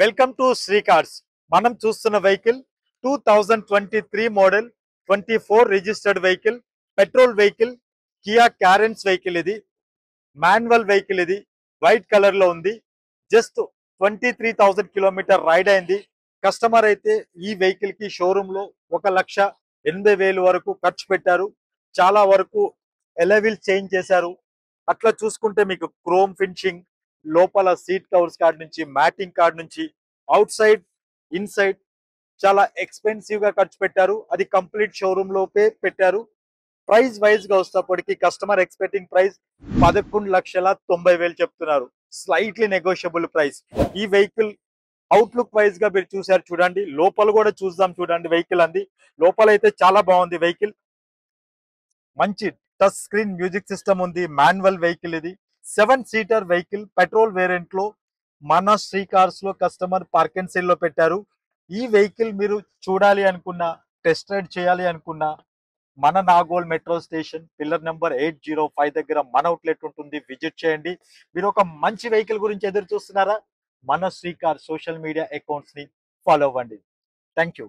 Welcome to Shri cars. మనం చూస్తున్న vehicle 2023 model 24 registered vehicle, petrol vehicle, Kia Carens vehicle. ఇది manual vehicle. ఇది white colour లో ఉంది. జస్ట్ 23,000 కిలోమీటర్ రైడ్ అయింది. కస్టమర్ అయితే ఈ వెహికల్ కి షోరూమ్ లో 1,80,000 వరకు ఖర్చు పెట్టారు. చాలా వరకు ఎలవిల్ చేంజ్ చేశారు. అట్లా చూసుకుంటే మీకు క్రోమ్ ఫినిషింగ్, లోపల సీట్ కవర్స్ కార్డ్ నుంచి, మ్యాటింగ్ కార్డ్ నుంచి, అవుట్ సైడ్ ఇన్సైడ్ చాలా ఎక్స్పెన్సివ్ గా ఖర్చు పెట్టారు. అది కంప్లీట్ షోరూమ్ లోపే పెట్టారు. ప్రైస్ వైజ్ గా వస్తేప్పటికి కస్టమర్ ఎక్స్పెక్టింగ్ ప్రైస్ 11,90,000 చెప్తున్నారు. Slightly negotiable price. ఈ వెహికల్ అవుట్లుక్ వైజ్ గా మీరు చూసారు చూడండి. లోపల కూడా చూద్దాం చూడండి. వెహికల్ అంది లోపల అయితే చాలా బాగుంది. వెహికల్ మంచి టచ్ స్క్రీన్ మ్యూజిక్ సిస్టమ్ ఉంది. Manual vehicle. ఇది 7 సీటర్ వెహికల్, పెట్రోల్ వేరియంట్ లో మన శ్రీ కార్స్ లో కస్టమర్ పార్క్ అండ్ సేల్ లో పెట్టారు. ఈ వెహికల్ మీరు చూడాలి అనుకున్నా, టెస్ట్ రైడ్ చేయాలి అనుకున్నా, మన Nagole metro station pillar number 805 దగ్గర మన అవుట్లెట్ ఉంటుంది. విజిట్ చేయండి. మీరు ఒక మంచి వెహికల్ గురించి ఎదురు చూస్తున్నారా? మన శ్రీ కార్ సోషల్ మీడియా అకౌంట్స్ ని ఫాలో అవ్వండి. Thank you.